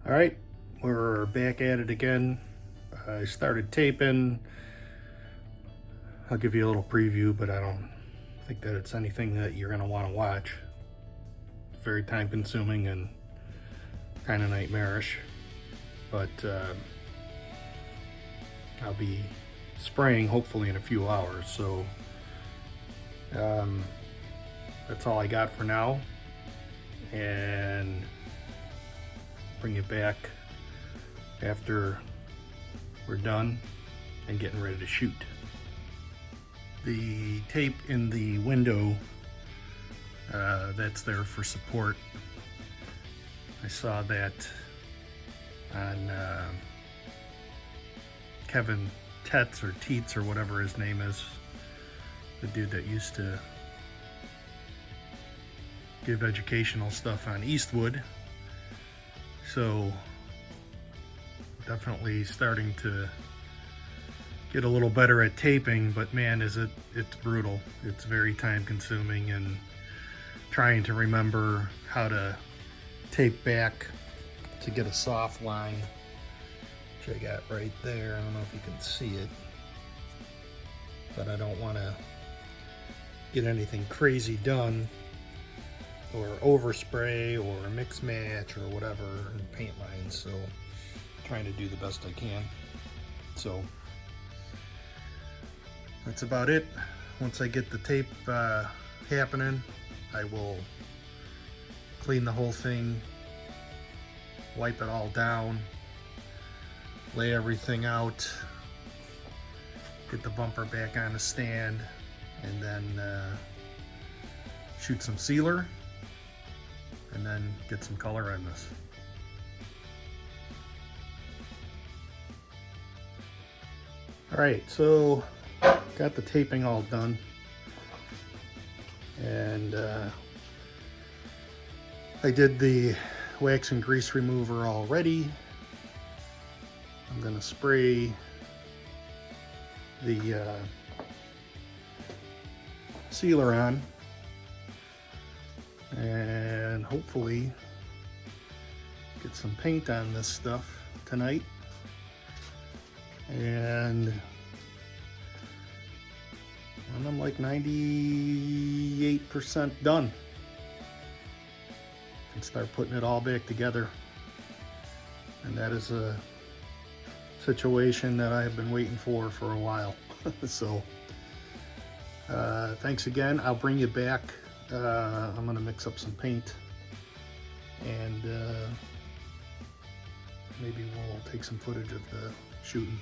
All right, we're back at it again. I started taping. I'll give you a little preview, but I don't think that it's anything that you're going to want to watch. It's very time consuming and kind of nightmarish. But I'll be spraying hopefully in a few hours. So that's all I got for now. And bring it back after we're done and getting ready to shoot. The tape in the window, that's there for support. I saw that on Kevin Tetz or Teets or whatever his name is, the dude that used to give educational stuff on Eastwood. So definitely starting to get a little better at taping, but man, it's brutal. It's very time consuming, and trying to remember how to tape back to get a soft line, which I got right there. I don't know if you can see it, but I don't want to get anything crazy done or overspray or mix match or whatever in paint lines, so trying to do the best I can. So that's about it. Once I get the tape happening, I will clean the whole thing, wipe it all down, lay everything out, get the bumper back on the stand, and then shoot some sealer, and then get some color on this. All right, so got the taping all done, and I did the wax and grease remover already. I'm gonna spray the sealer on, and hopefully get some paint on this stuff tonight. And I'm like 98% done. And start putting it all back together. And that is a situation that I have been waiting for a while. So thanks again. I'll bring you back. I'm gonna mix up some paint, and maybe we'll take some footage of the shooting.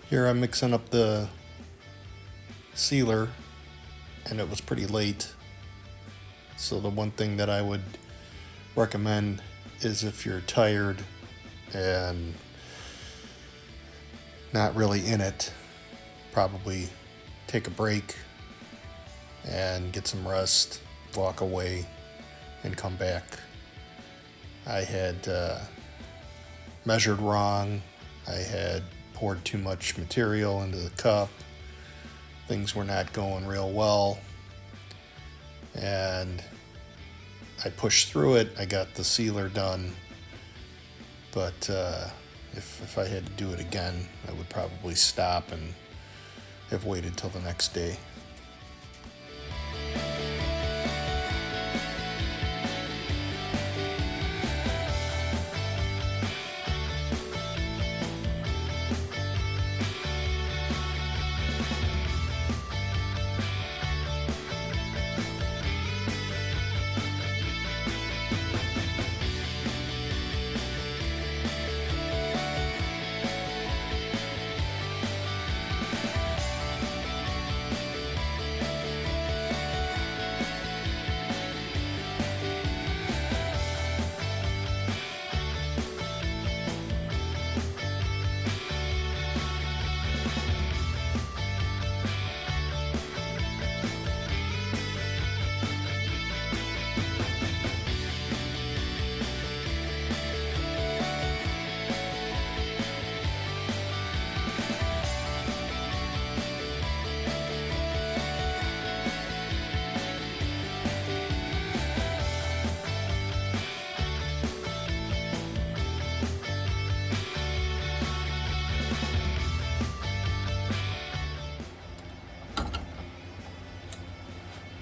Here I'm mixing up the sealer, and it was pretty late. So the one thing that I would recommend is, if you're tired and not really in it, probably take a break and get some rest, walk away, and come back. I had measured wrong. I had poured too much material into the cup. Things were not going real well. And I pushed through it. I got the sealer done, but if I had to do it again, I would probably stop and have waited till the next day.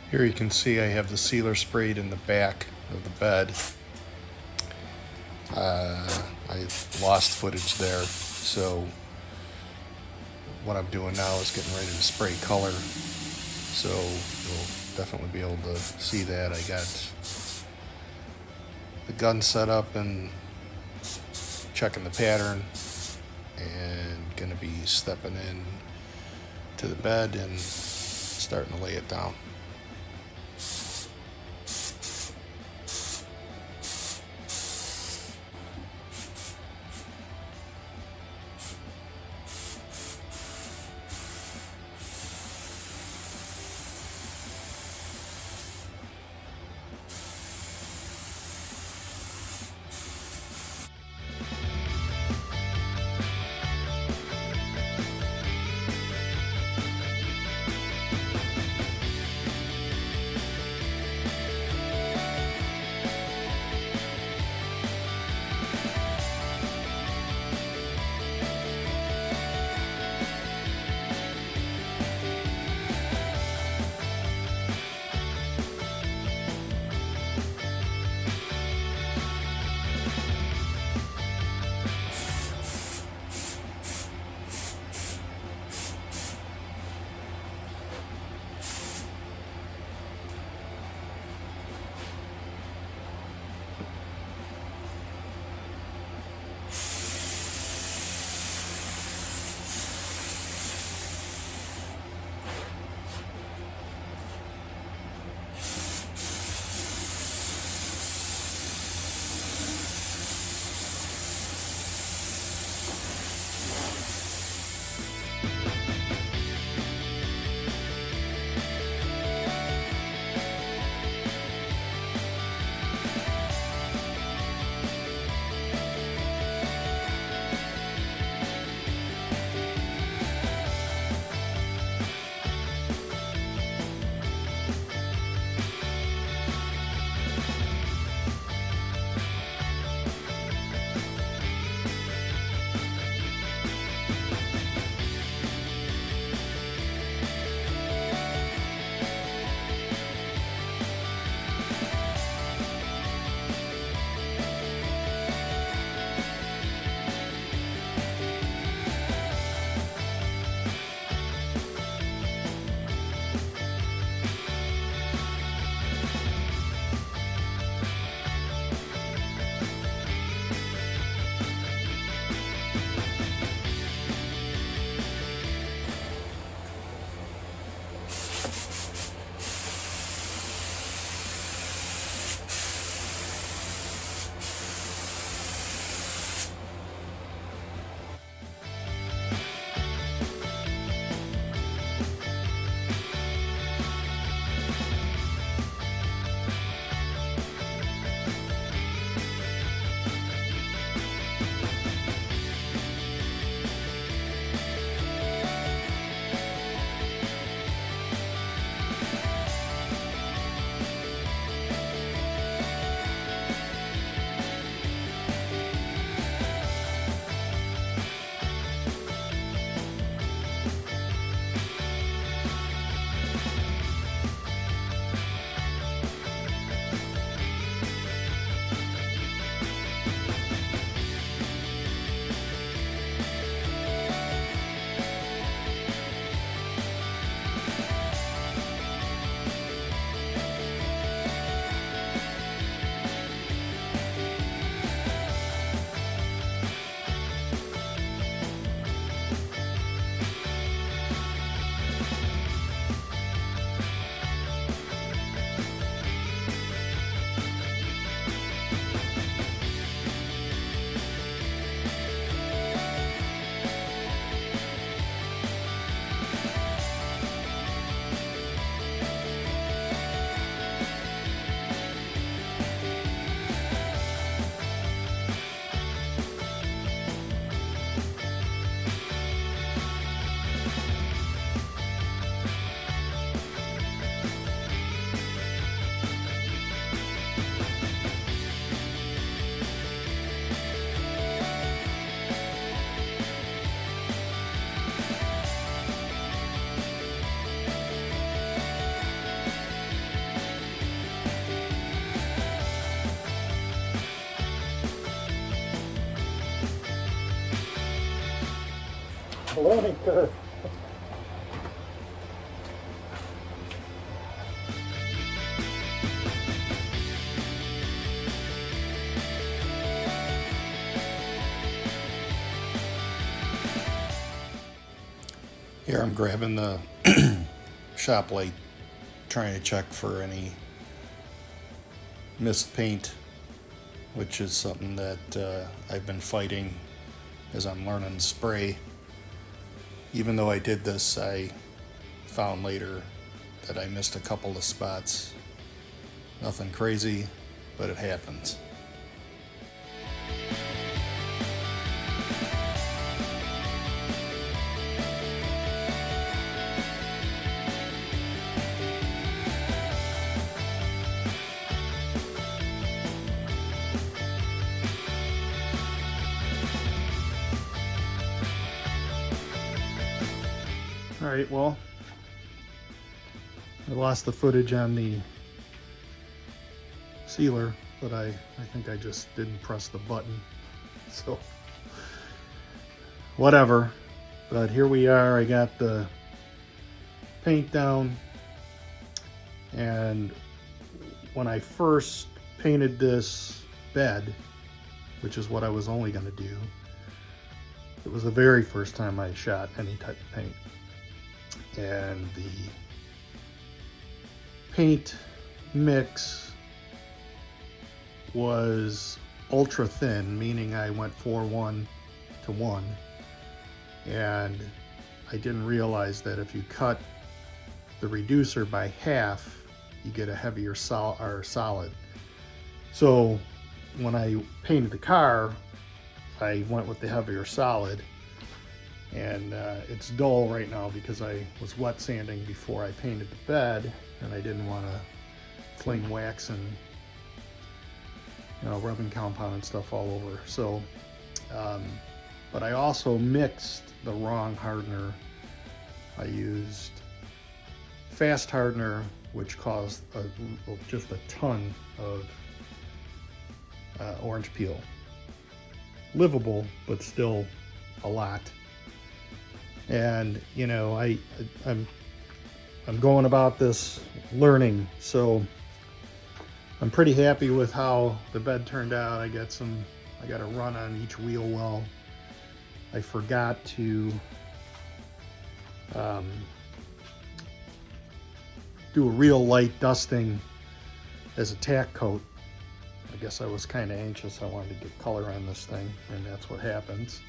Here you can see I have the sealer sprayed in the back of the bed. I lost footage there, so what I'm doing now is getting ready to spray color, so you'll definitely be able to see that. I got the gun set up and checking the pattern, and gonna be stepping in to the bed and starting to lay it down. Learning curve. Here I'm grabbing the shop light, trying to check for any missed paint, which is something that I've been fighting as I'm learning to spray. Even though I did this, I found later that I missed a couple of spots. Nothing crazy, but it happens. All right, well, I lost the footage on the sealer, but I think I just didn't press the button, so whatever. But here we are. I got the paint down, and when I first painted this bed, which is what I was only going to do, it was the very first time I shot any type of paint. And the paint mix was ultra thin, meaning I went 4:1 to 1, and I didn't realize that if you cut the reducer by half, you get a heavier solid. So when I painted the car, I went with the heavier solid. And it's dull right now because I was wet sanding before I painted the bed, and I didn't want to fling wax and rubbing compound and stuff all over. So but I also mixed the wrong hardener. I used fast hardener, which caused just a ton of orange peel. Livable, but still a lot. And I'm going about this learning, so I'm pretty happy with how the bed turned out. I got a run on each wheel well. I forgot to do a real light dusting as a tack coat. I guess I was kind of anxious. I wanted to get color on this thing, and that's what happens.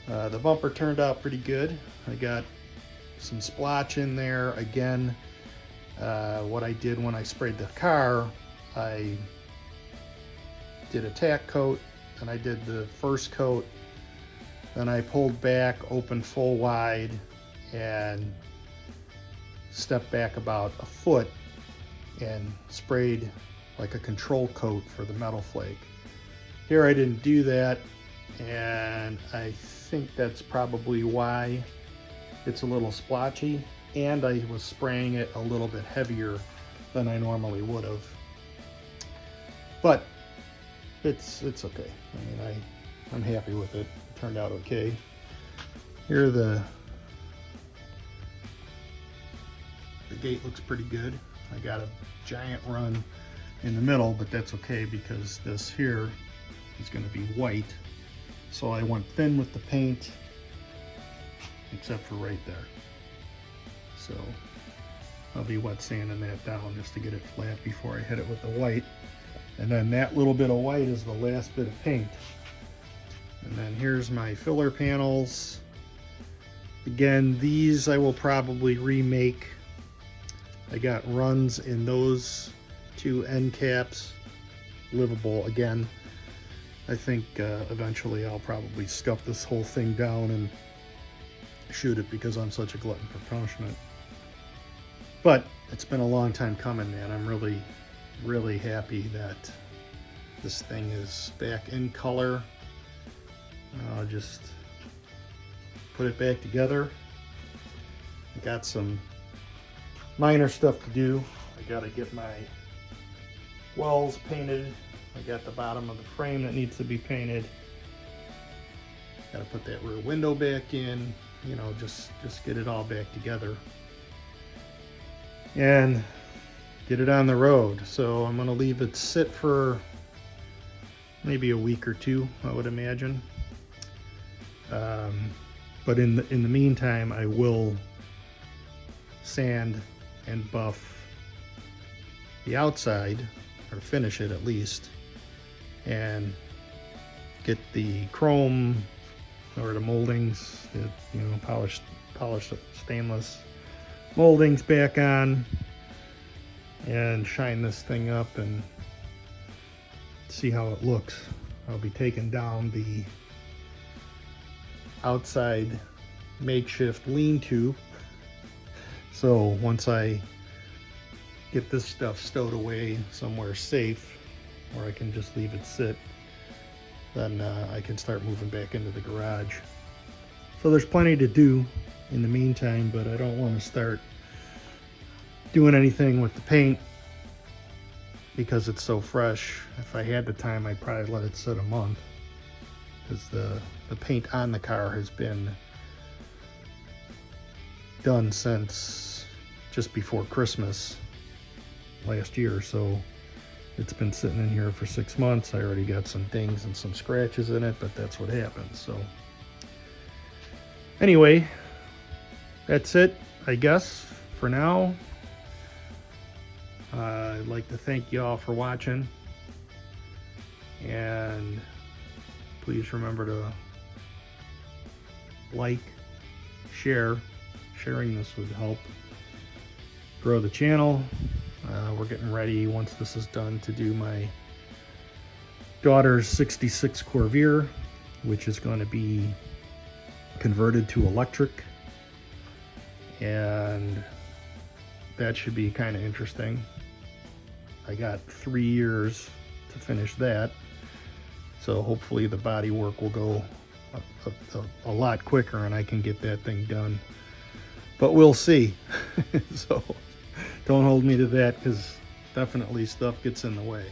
The bumper turned out pretty good. I got some splotch in there. Again, what I did when I sprayed the car, I did a tack coat, and I did the first coat, then I pulled back, opened full wide, and stepped back about a foot and sprayed like a control coat for the metal flake. Here I didn't do that, and I think that's probably why it's a little splotchy, and I was spraying it a little bit heavier than I normally would have. But it's okay. I mean, I'm happy with it. It turned out okay. Here the gate looks pretty good. I got a giant run in the middle, but that's okay because this here is going to be white. So I went thin with the paint, except for right there. So I'll be wet sanding that down just to get it flat before I hit it with the white. And then that little bit of white is the last bit of paint. And then here's my filler panels. Again, these I will probably remake. I got runs in those two end caps, livable again. I think eventually I'll probably scuff this whole thing down and shoot it because I'm such a glutton for punishment. But it's been a long time coming, man. I'm really, really happy that this thing is back in color. I'll just put it back together. I got some minor stuff to do. I gotta get my wells painted. I got the bottom of the frame that needs to be painted. Got to put that rear window back in, you know, just get it all back together and get it on the road. So I'm going to leave it sit for maybe a week or two, I would imagine. But in the meantime, I will sand and buff the outside, or finish it at least, and get the chrome or the moldings, you know, polished stainless moldings back on, and shine this thing up and see how it looks. I'll be taking down the outside makeshift lean-to, so once I get this stuff stowed away somewhere safe where I can just leave it sit, then I can start moving back into the garage. So there's plenty to do in the meantime, but I don't want to start doing anything with the paint because it's so fresh. If I had the time, I'd probably let it sit a month, because the paint on the car has been done since just before Christmas last year, so it's been sitting in here for 6 months. I already got some dings and some scratches in it, but that's what happens. So anyway, that's it, I guess, for now. I'd like to thank you all for watching, and please remember to like, share. Sharing this would help grow the channel. We're getting ready, once this is done, to do my daughter's 66 Corvair, which is going to be converted to electric, and that should be kind of interesting. I got 3 years to finish that, so hopefully the body work will go a lot quicker and I can get that thing done, but we'll see. So don't hold me to that, because definitely stuff gets in the way.